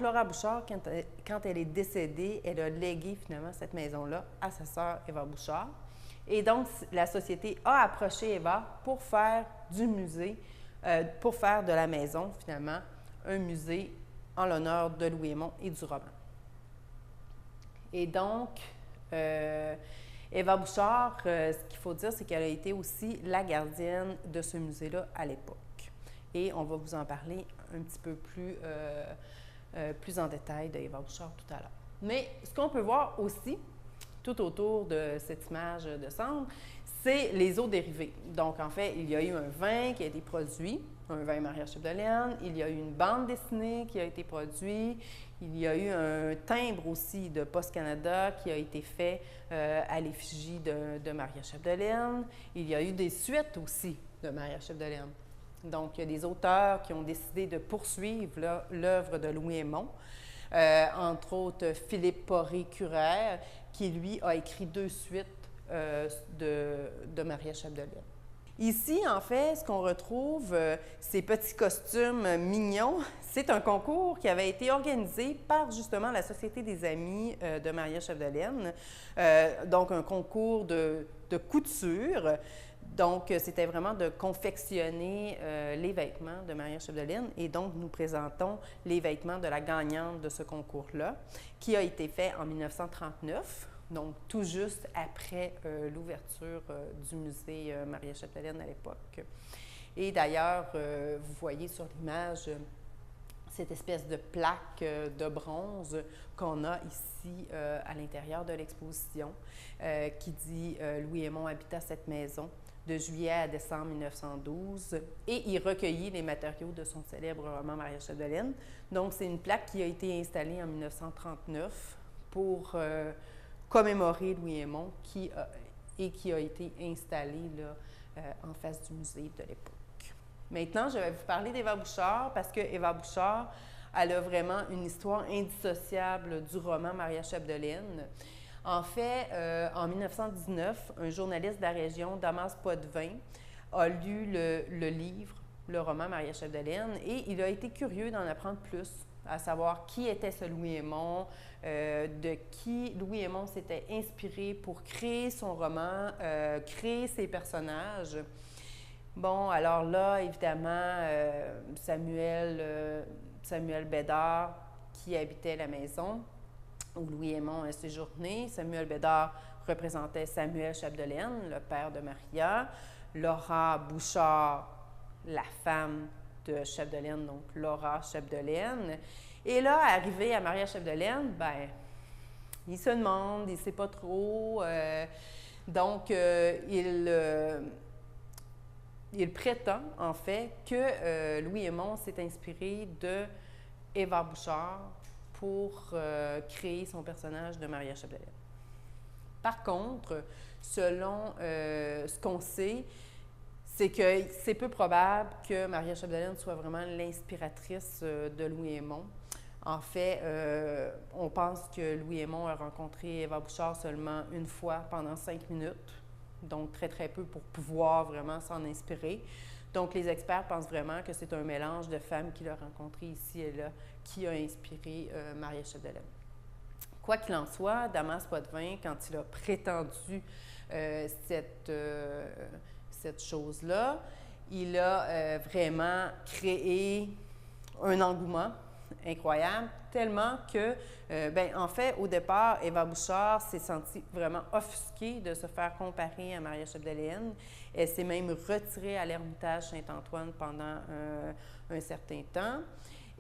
Laura Bouchard, quand elle est décédée, elle a légué finalement cette maison-là à sa sœur Eva Bouchard. Et donc, la société a approché Eva pour faire du musée, pour faire de la maison, finalement, un musée en l'honneur de Louis Aymon et du roman. Et donc, Eva Bouchard, ce qu'il faut dire, c'est qu'elle a été aussi la gardienne de ce musée-là à l'époque. Et on va vous en parler un petit peu plus en détail d'Eva Bouchard tout à l'heure. Mais ce qu'on peut voir aussi, tout autour de cette image de cendre, c'est les eaux dérivées. Donc, en fait, il y a eu un vin qui a été produit, un vin Maria Chapdelaine, il y a eu une bande dessinée qui a été produite, il y a eu un timbre aussi de Post Canada qui a été fait à l'effigie de Maria Chapdelaine. Il y a eu des suites aussi de Maria Chapdelaine. Donc, il y a des auteurs qui ont décidé de poursuivre l'œuvre de Louis Aymon, entre autres Philippe Poré-Curaire, qui, lui, a écrit 2 suites de Maria Chapdelaine. Ici, en fait, ce qu'on retrouve, ces petits costumes mignons, c'est un concours qui avait été organisé par, justement, la Société des Amis de Maria Chapdelaine, donc un concours de couture. Donc, c'était vraiment de confectionner les vêtements de Maria Chapdelaine et donc nous présentons les vêtements de la gagnante de ce concours-là, qui a été fait en 1939, donc tout juste après l'ouverture du musée Maria Chapdelaine à l'époque. Et d'ailleurs, vous voyez sur l'image cette espèce de plaque de bronze qu'on a ici à l'intérieur de l'exposition qui dit « Louis Aymon habita cette maison » de juillet à décembre 1912, et il recueillit les matériaux de son célèbre roman Maria Chapdelaine. Donc, c'est une plaque qui a été installée en 1939 pour commémorer Louis Aymon qui a été installée là, en face du musée de l'époque. Maintenant, je vais vous parler d'Eva Bouchard parce que Eva Bouchard, elle a vraiment une histoire indissociable du roman Maria Chapdelaine. En fait, en 1919, un journaliste de la région, Damas Potvin, a lu le livre, le roman Maria Chapdelaine, et il a été curieux d'en apprendre plus, à savoir qui était ce Louis Aymon, de qui Louis Aymon s'était inspiré pour créer son roman, créer ses personnages. Bon, alors là, évidemment, Samuel Bédard, qui habitait la maison, où Louis Aymon a séjourné. Samuel Bédard représentait Samuel Chapdelaine, le père de Maria. Laura Bouchard, la femme de Chapdelaine, donc Laura Chapdelaine. Et là, arrivé à Maria Chapdelaine, ben, il se demande, il ne sait pas trop. Donc, il prétend, en fait, que Louis Aymon s'est inspiré de Eva Bouchard pour créer son personnage de Maria Chapdelaine. Par contre, selon ce qu'on sait, c'est que c'est peu probable que Maria Chapdelaine soit vraiment l'inspiratrice de Louis Aymon. En fait, on pense que Louis Aymon a rencontré Eva Bouchard seulement une fois pendant 5 minutes, donc très, très peu pour pouvoir vraiment s'en inspirer. Donc, les experts pensent vraiment que c'est un mélange de femmes qu'il a rencontrées ici et là qui a inspiré Maria Chapdelaine. Quoi qu'il en soit, Damas Potvin, quand il a prétendu cette chose-là, il a vraiment créé un engouement incroyable, tellement que, en fait, au départ, Eva Bouchard s'est sentie vraiment offusquée de se faire comparer à Maria Chapdelaine. Elle s'est même retirée à l'Ermitage Saint-Antoine pendant un certain temps.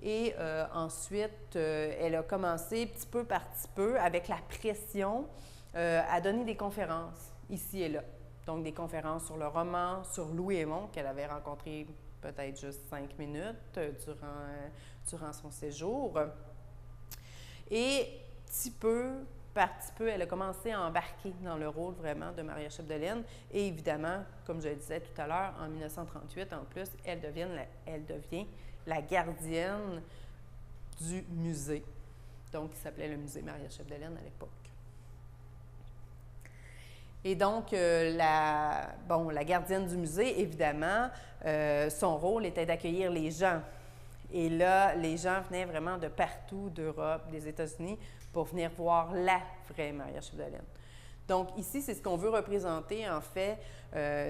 Et ensuite, elle a commencé petit peu par petit peu, avec la pression, à donner des conférences ici et là. Donc, des conférences sur le roman, sur Louis Aymon, qu'elle avait rencontré peut-être juste 5 minutes durant son séjour. Et petit peu par petit peu, elle a commencé à embarquer dans le rôle vraiment de Maria Chapdelaine. Et évidemment, comme je le disais tout à l'heure, en 1938, en plus, elle devient la gardienne du musée, donc qui s'appelait le musée Maria Chapdelaine à l'époque. Et donc, la gardienne du musée, évidemment, son rôle était d'accueillir les gens. Et là, les gens venaient vraiment de partout, d'Europe, des États-Unis, pour venir voir la vraie Maria Chapdelaine. Donc ici, c'est ce qu'on veut représenter, en fait,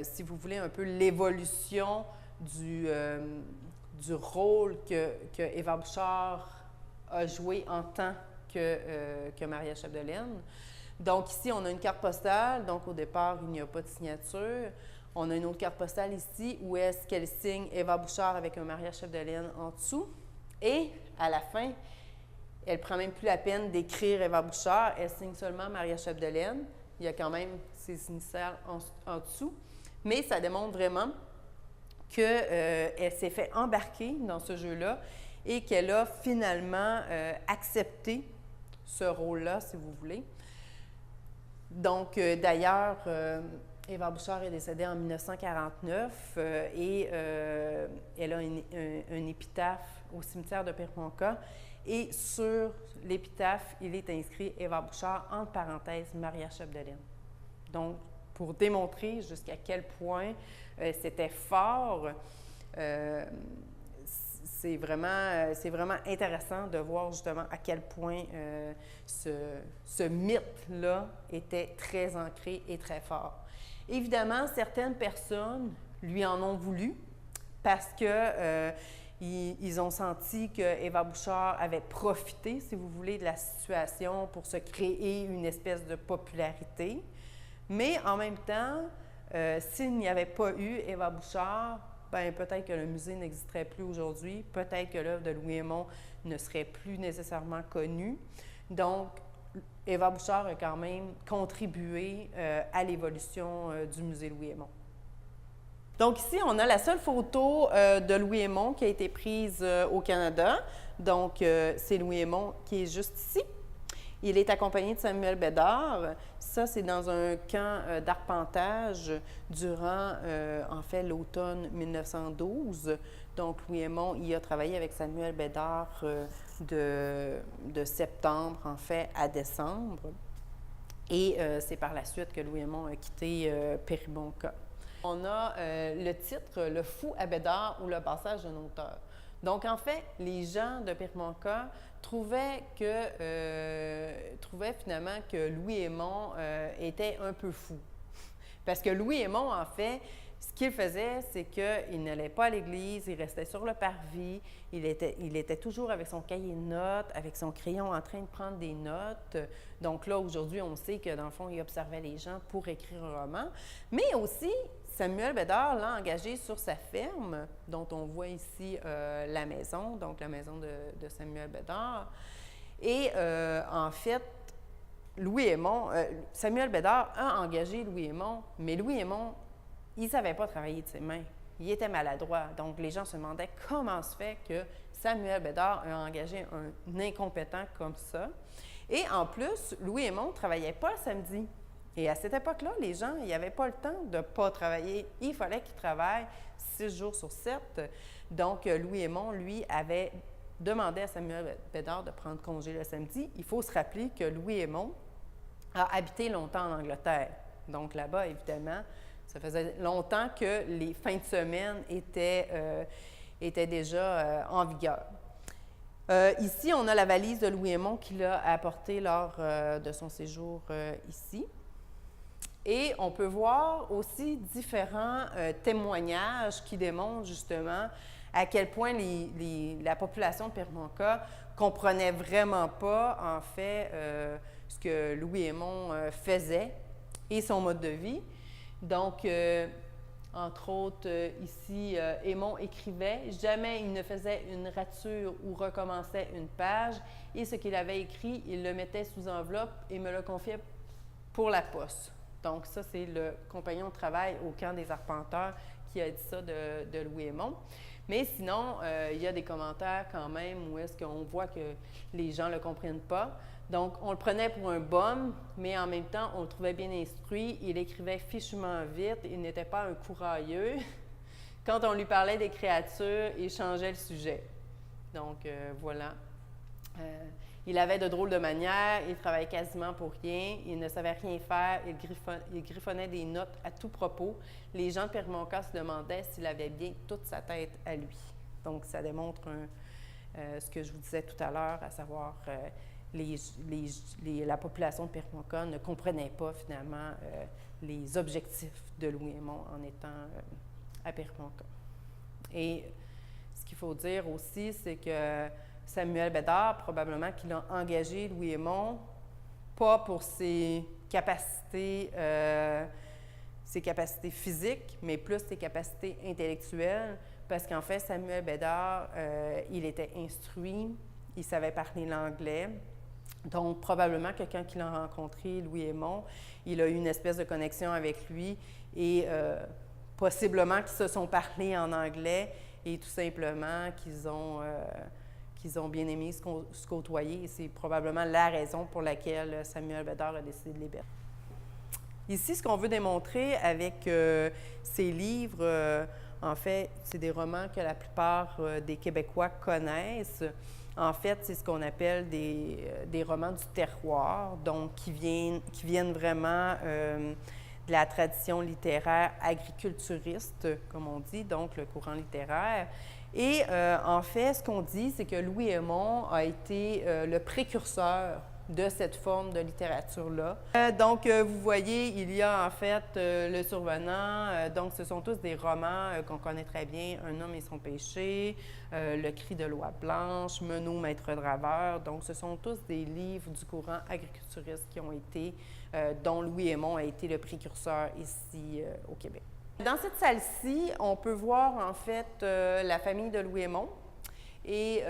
si vous voulez, un peu l'évolution du rôle que Eva Bouchard a joué en tant que Maria Chapdelaine. Donc ici, on a une carte postale. Donc au départ, il n'y a pas de signature. On a une autre carte postale ici où est-ce qu'elle signe Eva Bouchard avec un Maria Chapdelaine en dessous. Et à la fin, elle ne prend même plus la peine d'écrire Eva Bouchard. Elle signe seulement Maria Chapdelaine. Il y a quand même ses initiales en dessous. Mais ça démontre vraiment qu'elle s'est fait embarquer dans ce jeu-là et qu'elle a finalement accepté ce rôle-là, si vous voulez. Donc, d'ailleurs, Eva Bouchard est décédée en 1949 et elle a un épitaphe au cimetière de Péribonka. Et sur l'épitaphe, il est inscrit Eva Bouchard, entre parenthèses, Maria Chapdelaine. Donc, pour démontrer jusqu'à quel point c'était fort, c'est vraiment intéressant de voir justement à quel point ce mythe-là était très ancré et très fort. Évidemment, certaines personnes lui en ont voulu parce que ils ont senti que Eva Bouchard avait profité, si vous voulez, de la situation pour se créer une espèce de popularité. Mais en même temps, s'il n'y avait pas eu Eva Bouchard, bien, peut-être que le musée n'existerait plus aujourd'hui, peut-être que l'œuvre de Louis Hémon ne serait plus nécessairement connue. Donc, Eva Bouchard a quand même contribué à l'évolution du musée Louis Hémon. Donc ici, on a la seule photo de Louis Hémon qui a été prise au Canada. Donc, c'est Louis Hémon qui est juste ici. Il est accompagné de Samuel Bédard. Ça, c'est dans un camp d'arpentage durant, en fait, l'automne 1912. Donc, Louis Hémon, il a travaillé avec Samuel Bédard de septembre, en fait, à décembre. Et c'est par la suite que Louis Hémon a quitté Péribonka. On a le titre « Le fou à Bédard ou le passage d'un auteur ». Donc, en fait, les gens de Péribonka trouvaient finalement que Louis Hémon était un peu fou. Parce que Louis Hémon, en fait, ce qu'il faisait, c'est qu'il n'allait pas à l'église, il restait sur le parvis, il était toujours avec son cahier de notes, avec son crayon en train de prendre des notes. Donc là, aujourd'hui, on sait que dans le fond, il observait les gens pour écrire un roman. Mais aussi, Samuel Bédard l'a engagé sur sa ferme, dont on voit ici la maison, donc la maison de Samuel Bédard. Et en fait, Samuel Bédard a engagé Louis Hémon, mais Louis Hémon, il ne savait pas travailler de ses mains. Il était maladroit. Donc, les gens se demandaient comment se fait que Samuel Bédard a engagé un incompétent comme ça. Et en plus, Louis Hémon ne travaillait pas le samedi. Et à cette époque-là, les gens, ils n'avaient pas le temps de ne pas travailler. Il fallait qu'ils travaillent 6 jours sur 7. Donc, Louis Hémon, lui, avait demandé à Samuel Bédard de prendre congé le samedi. Il faut se rappeler que Louis Hémon a habité longtemps en Angleterre. Donc, là-bas, évidemment, ça faisait longtemps que les fins de semaine étaient déjà en vigueur. Ici, on a la valise de Louis Hémon qu'il a apportée lors de son séjour ici. Et on peut voir aussi différents témoignages qui démontrent justement à quel point la population de Péribonka ne comprenait vraiment pas, en fait, ce que Louis Hémon faisait et son mode de vie. Donc, entre autres, ici, Hémon écrivait « Jamais il ne faisait une rature ou recommençait une page, et ce qu'il avait écrit, il le mettait sous enveloppe et me le confiait pour la poste. » Donc, ça, c'est le compagnon de travail au camp des arpenteurs qui a dit ça de Louis Hémon. Mais sinon, il y a des commentaires quand même où est-ce qu'on voit que les gens ne le comprennent pas. Donc, on le prenait pour un bum, mais en même temps, on le trouvait bien instruit. Il écrivait fichement vite. Il n'était pas un courailleux. Quand on lui parlait des créatures, il changeait le sujet. Donc, voilà. Il avait de drôles de manières. Il travaillait quasiment pour rien. Il ne savait rien faire. Il griffonnait des notes à tout propos. Les gens de Péribonka se demandaient s'il avait bien toute sa tête à lui. Donc, ça démontre ce que je vous disais tout à l'heure, à savoir la population de Péribonka ne comprenait pas finalement les objectifs de Louis Aymon en étant à Péribonka. Et ce qu'il faut dire aussi, c'est que Samuel Bédard, probablement qu'il a engagé Louis Aymon, pas pour ses capacités physiques, mais plus ses capacités intellectuelles, parce qu'en fait, Samuel Bédard, il était instruit, il savait parler l'anglais. Donc, probablement que quand il a rencontré Louis Aymon, il a eu une espèce de connexion avec lui et possiblement qu'ils se sont parlé en anglais et tout simplement qu'ils ont bien aimé se côtoyer. Et c'est probablement la raison pour laquelle Samuel Bédard a décidé de les battre. Ici, ce qu'on veut démontrer avec ces livres, en fait, c'est des romans que la plupart des Québécois connaissent. En fait, c'est ce qu'on appelle des romans du terroir, donc qui viennent vraiment de la tradition littéraire agriculturiste, comme on dit, donc le courant littéraire. Et en fait, ce qu'on dit, c'est que Louis Aymon a été le précurseur de cette forme de littérature-là. Donc, vous voyez, il y a en fait Le Survenant. Donc, ce sont tous des romans qu'on connaît très bien. Un homme et son péché, Le cri de l'oie blanche, Menot, maître draveur. Donc, ce sont tous des livres du courant agriculturiste qui ont été, dont Louis Aymon a été le précurseur ici au Québec. Dans cette salle-ci, on peut voir en fait la famille de Louis Aymon. Et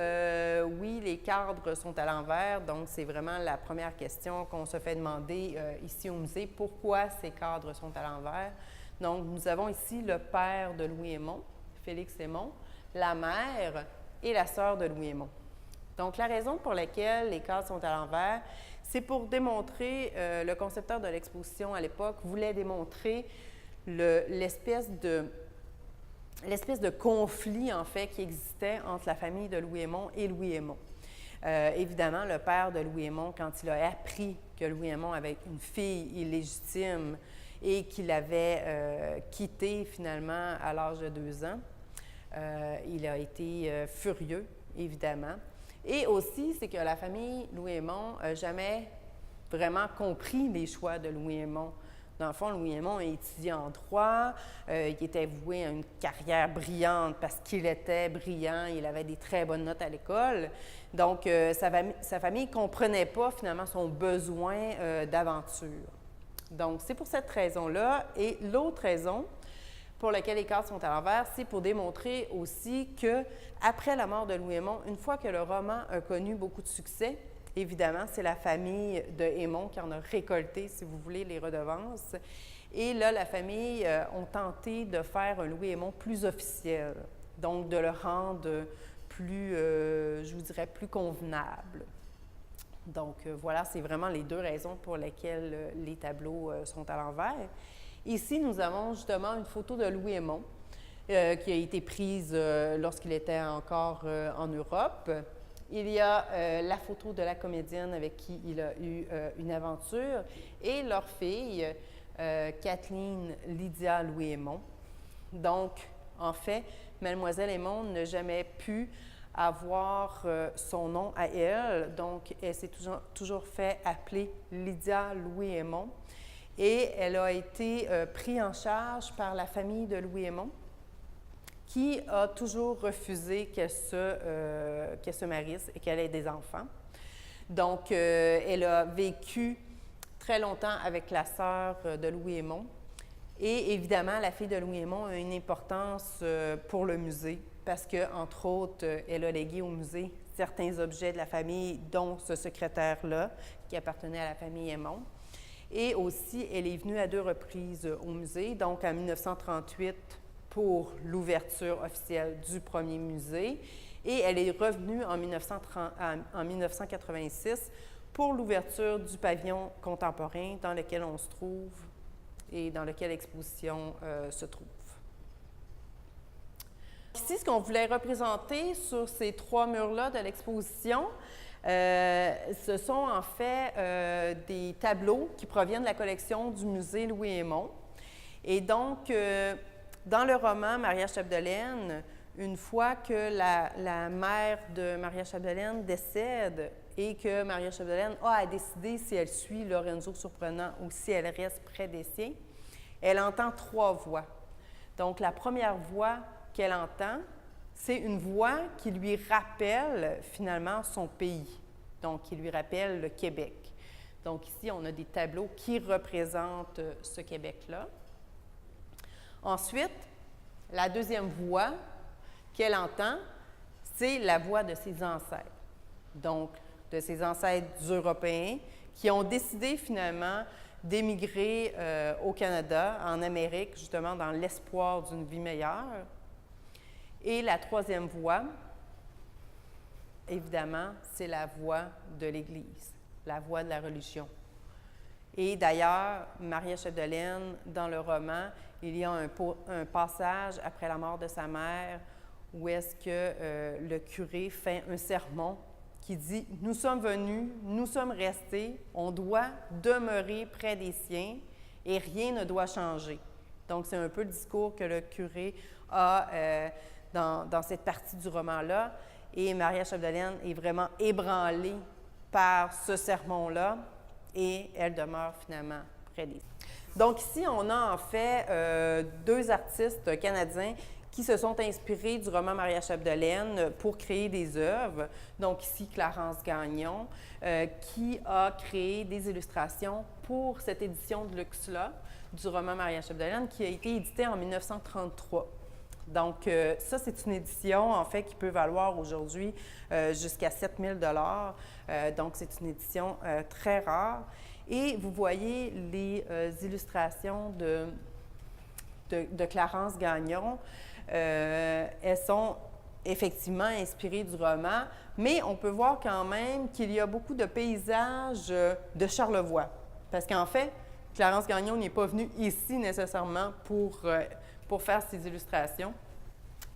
oui, les cadres sont à l'envers, donc c'est vraiment la première question qu'on se fait demander ici au musée. Pourquoi ces cadres sont à l'envers? Donc, nous avons ici le père de Louis Aymon, Félix Aymon, la mère et la sœur de Louis Aymon. Donc, la raison pour laquelle les cadres sont à l'envers, c'est pour démontrer, le concepteur de l'exposition à l'époque voulait démontrer l'espèce de conflit, en fait, qui existait entre la famille de Louis Aymon et Louis Aymon. Évidemment, le père de Louis Aymon, quand il a appris que Louis Aymon avait une fille illégitime et qu'il avait quittée finalement à l'âge de 2 ans, il a été furieux, évidemment. Et aussi, c'est que la famille Louis Aymon n'a jamais vraiment compris les choix de Louis Aymon. Dans le fond, Louis Aymon a étudié en droit, il était voué à une carrière brillante parce qu'il était brillant, il avait des très bonnes notes à l'école. Donc, sa famille ne comprenait pas finalement son besoin d'aventure. Donc, c'est pour cette raison-là. Et l'autre raison pour laquelle les cadres sont à l'envers, c'est pour démontrer aussi qu'après la mort de Louis Aymon, une fois que le roman a connu beaucoup de succès, évidemment, c'est la famille de Aymon qui en a récolté, si vous voulez, les redevances. Et là, la famille ont tenté de faire un Louis Aymon plus officiel, donc de le rendre plus, je vous dirais, plus convenable. Donc, voilà, c'est vraiment les deux raisons pour lesquelles les tableaux sont à l'envers. Ici, nous avons justement une photo de Louis Aymon qui a été prise lorsqu'il était encore en Europe. Il y a la photo de la comédienne avec qui il a eu une aventure et leur fille, Kathleen Lydia Louis Aymon. Donc, en fait, Mademoiselle Aymon n'a jamais pu avoir son nom à elle, donc elle s'est toujours fait appeler Lydia Louis Aymon et elle a été prise en charge par la famille de Louis Aymon, qui a toujours refusé qu'elle se marie et qu'elle ait des enfants. Donc, elle a vécu très longtemps avec la sœur de Louis Aymon. Et évidemment, la fille de Louis Aymon a une importance pour le musée parce qu'entre autres, elle a légué au musée certains objets de la famille, dont ce secrétaire-là, qui appartenait à la famille Aymon. Et aussi, elle est venue à 2 reprises au musée, donc en 1938, pour l'ouverture officielle du premier musée. Et elle est revenue en 1986 pour l'ouverture du pavillon contemporain dans lequel on se trouve et dans lequel l'exposition se trouve. Ici, ce qu'on voulait représenter sur ces 3 murs-là de l'exposition, ce sont en fait des tableaux qui proviennent de la collection du musée Louis Aymon. Et donc, dans le roman Maria Chapdelaine, une fois que la mère de Maria Chapdelaine décède et que Maria Chapdelaine a à décider si elle suit Lorenzo Surprenant ou si elle reste près des siens, elle entend 3 voix. Donc, la première voix qu'elle entend, c'est une voix qui lui rappelle finalement son pays, donc qui lui rappelle le Québec. Donc, ici, on a des tableaux qui représentent ce Québec-là. Ensuite, la deuxième voix qu'elle entend, c'est la voix de ses ancêtres. Donc, de ses ancêtres européens qui ont décidé finalement d'émigrer au Canada, en Amérique, justement dans l'espoir d'une vie meilleure. Et la troisième voix, évidemment, c'est la voix de l'Église, la voix de la religion. Et d'ailleurs, Maria Chapdelaine, dans le roman, il y a un passage après la mort de sa mère où est-ce que le curé fait un sermon qui dit « Nous sommes venus, nous sommes restés, on doit demeurer près des siens et rien ne doit changer. » Donc, c'est un peu le discours que le curé a dans cette partie du roman-là. Et Maria Chapdelaine est vraiment ébranlée par ce sermon-là et elle demeure finalement près des siens. Donc, ici, on a en fait 2 artistes canadiens qui se sont inspirés du roman Maria Chapdelaine pour créer des œuvres. Donc ici, Clarence Gagnon, qui a créé des illustrations pour cette édition de luxe-là du roman Maria Chapdelaine, qui a été éditée en 1933. Donc ça, c'est une édition, en fait, qui peut valoir aujourd'hui jusqu'à 7 000 $. Donc c'est une édition très rare. Et vous voyez les illustrations de Clarence Gagnon. Elles sont effectivement inspirées du roman, mais on peut voir quand même qu'il y a beaucoup de paysages de Charlevoix. Parce qu'en fait, Clarence Gagnon n'est pas venu ici nécessairement pour faire ses illustrations.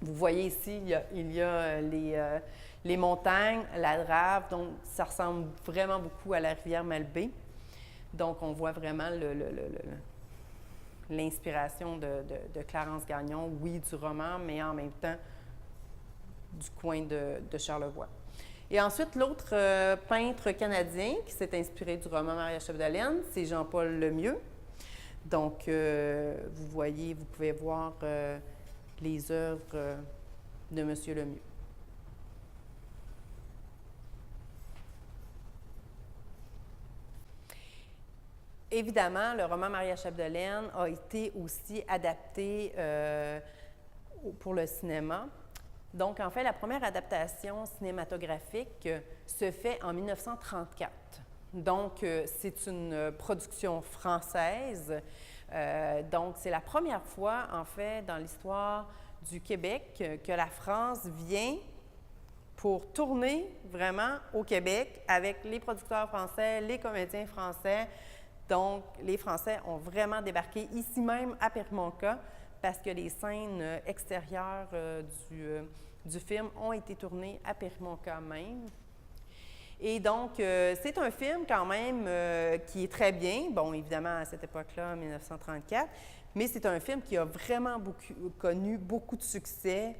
Vous voyez ici, il y a les montagnes, la Drave, donc ça ressemble vraiment beaucoup à la rivière Malbaie. Donc on voit vraiment l'inspiration de Clarence Gagnon, oui, du roman, mais en même temps du coin de Charlevoix. Et ensuite, l'autre peintre canadien qui s'est inspiré du roman Maria Chapdelaine, c'est Jean-Paul Lemieux. Donc, vous pouvez voir les œuvres de M. Lemieux. Évidemment, le roman Maria Chapdelaine a été aussi adapté pour le cinéma. Donc, en fait, la première adaptation cinématographique se fait en 1934. Donc, c'est une production française. Donc, c'est la première fois, en fait, dans l'histoire du Québec que la France vient pour tourner vraiment au Québec avec les producteurs français, les comédiens français. Donc, les Français ont vraiment débarqué ici même à Périmonca parce que les scènes extérieures du film ont été tournées à Périmonca même. Et donc, c'est un film quand même qui est très bien. Bon, évidemment, à cette époque-là, en 1934, mais c'est un film qui a vraiment connu beaucoup de succès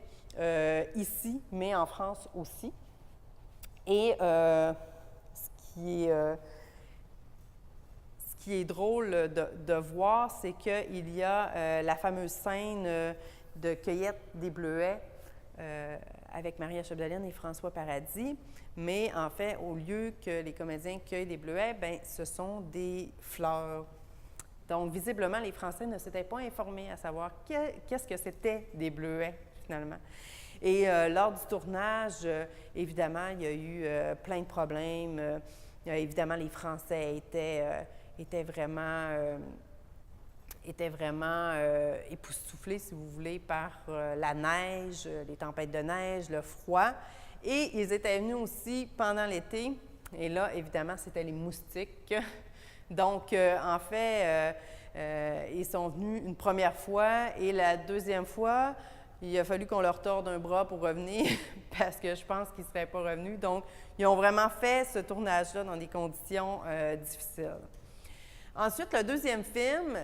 ici, mais en France aussi. Et ce qui est drôle de voir, c'est qu'il y a la fameuse scène de cueillette des bleuets avec Maria Chapdelaine et François Paradis. Mais en fait, au lieu que les comédiens cueillent des bleuets, bien, ce sont des fleurs. Donc, visiblement, les Français ne s'étaient pas informés à savoir qu'est-ce que c'était des bleuets, finalement. Et lors du tournage, évidemment, il y a eu plein de problèmes. Évidemment, les Français étaient vraiment époustouflés, si vous voulez, par la neige, les tempêtes de neige, le froid. Et ils étaient venus aussi pendant l'été. Et là, évidemment, c'était les moustiques. Donc, en fait, ils sont venus une première fois et la deuxième fois, il a fallu qu'on leur torde un bras pour revenir parce que je pense qu'ils ne seraient pas revenus. Donc, ils ont vraiment fait ce tournage-là dans des conditions difficiles. Ensuite, le deuxième film,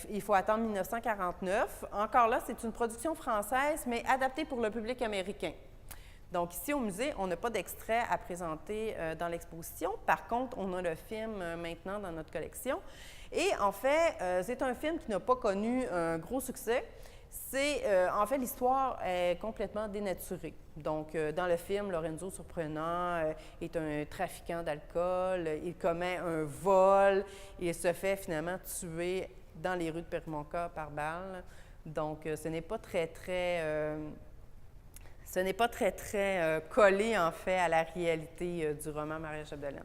il faut attendre 1949. Encore là, c'est une production française, mais adaptée pour le public américain. Donc, ici au musée, on n'a pas d'extrait à présenter dans l'exposition. Par contre, on a le film maintenant dans notre collection. Et en fait, c'est un film qui n'a pas connu un gros succès. En fait, l'histoire est complètement dénaturée. Donc, dans le film, Lorenzo Surprenant est un trafiquant d'alcool, il commet un vol, il se fait finalement tuer dans les rues de Perimonca par balle. Donc, ce n'est pas très collé, en fait, à la réalité du roman Maria Chapdelaine.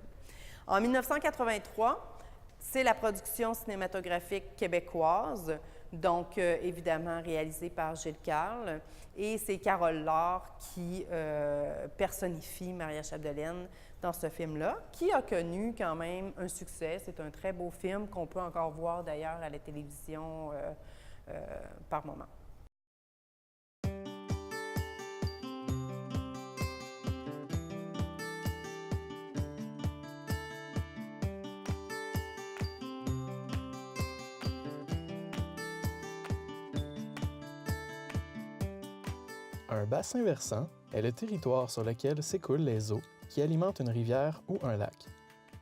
En 1983, c'est la production cinématographique québécoise, donc évidemment réalisée par Gilles Carle, et c'est Carole Laure qui personnifie Maria Chapdelaine dans ce film-là, qui a connu quand même un succès. C'est un très beau film qu'on peut encore voir d'ailleurs à la télévision par moment. Un bassin versant est le territoire sur lequel s'écoulent les eaux qui alimentent une rivière ou un lac.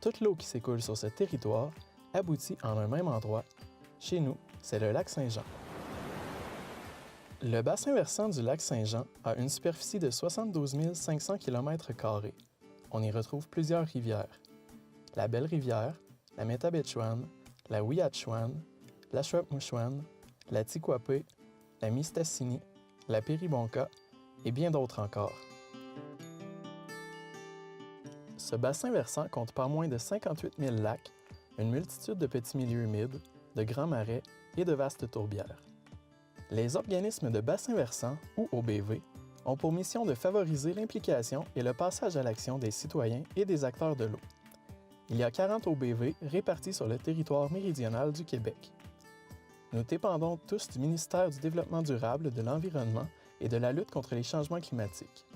Toute l'eau qui s'écoule sur ce territoire aboutit en un même endroit. Chez nous, c'est le lac Saint-Jean. Le bassin versant du lac Saint-Jean a une superficie de 72 500 km². On y retrouve plusieurs rivières. La Belle-Rivière, la Métabetchouane, la Ouiattchouane, la Chouapmouchouane, la Tikwape, la Mistassini, la Péribonka et bien d'autres encore. Ce bassin versant compte pas moins de 58 000 lacs, une multitude de petits milieux humides, de grands marais et de vastes tourbières. Les organismes de bassin versant, ou OBV, ont pour mission de favoriser l'implication et le passage à l'action des citoyens et des acteurs de l'eau. Il y a 40 OBV répartis sur le territoire méridional du Québec. Nous dépendons tous du ministère du Développement durable, de l'Environnement et de la lutte contre les changements climatiques.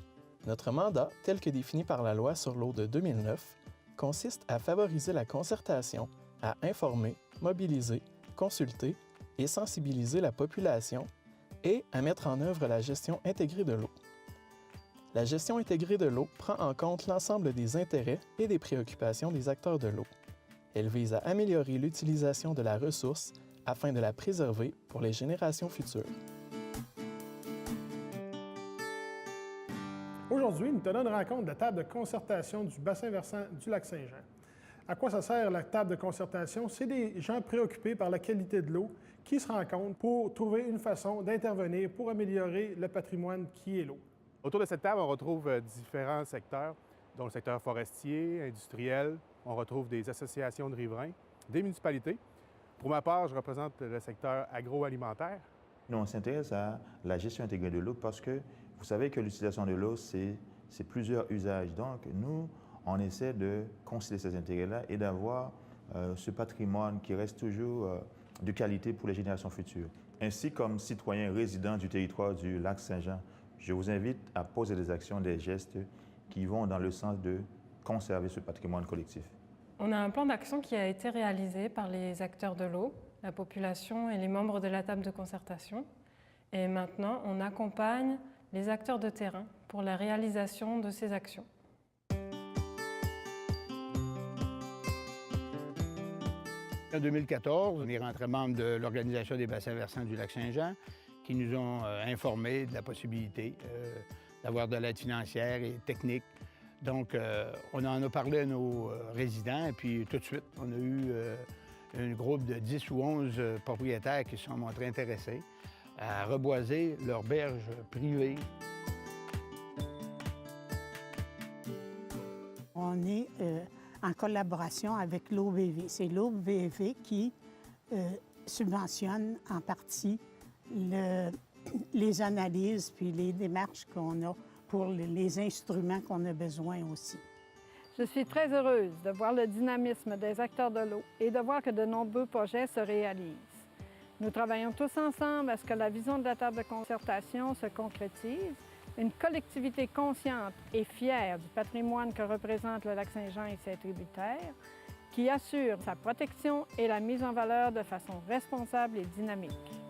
Notre mandat, tel que défini par la loi sur l'eau de 2009, consiste à favoriser la concertation, à informer, mobiliser, consulter et sensibiliser la population et à mettre en œuvre la gestion intégrée de l'eau. La gestion intégrée de l'eau prend en compte l'ensemble des intérêts et des préoccupations des acteurs de l'eau. Elle vise à améliorer l'utilisation de la ressource afin de la préserver pour les générations futures. Aujourd'hui, nous tenons une rencontre de la table de concertation du bassin versant du lac Saint-Jean. À quoi ça sert la table de concertation? C'est des gens préoccupés par la qualité de l'eau qui se rencontrent pour trouver une façon d'intervenir pour améliorer le patrimoine qui est l'eau. Autour de cette table, on retrouve différents secteurs, dont le secteur forestier, industriel. On retrouve des associations de riverains, des municipalités. Pour ma part, je représente le secteur agroalimentaire. Nous, on s'intéresse à la gestion intégrée de l'eau parce que vous savez que l'utilisation de l'eau, c'est plusieurs usages. Donc, nous, on essaie de concilier ces intérêts-là et d'avoir ce patrimoine qui reste toujours de qualité pour les générations futures. Ainsi, comme citoyen résident du territoire du lac Saint-Jean, je vous invite à poser des actions, des gestes qui vont dans le sens de conserver ce patrimoine collectif. On a un plan d'action qui a été réalisé par les acteurs de l'eau, la population et les membres de la table de concertation. Et maintenant, on accompagne les acteurs de terrain pour la réalisation de ces actions. En 2014, on est rentré membre de l'Organisation des bassins versants du lac Saint-Jean qui nous ont informés de la possibilité d'avoir de l'aide financière et technique. Donc, on en a parlé à nos résidents et puis tout de suite, on a eu un groupe de 10 ou 11 propriétaires qui se sont montrés intéressés à reboiser leurs berges privées. On est en collaboration avec l'OBV. C'est l'OBV qui subventionne en partie les analyses puis les démarches qu'on a pour les instruments qu'on a besoin aussi. Je suis très heureuse de voir le dynamisme des acteurs de l'eau et de voir que de nombreux projets se réalisent. Nous travaillons tous ensemble à ce que la vision de la table de concertation se concrétise. Une collectivité consciente et fière du patrimoine que représente le lac Saint-Jean et ses tributaires qui assure sa protection et la mise en valeur de façon responsable et dynamique.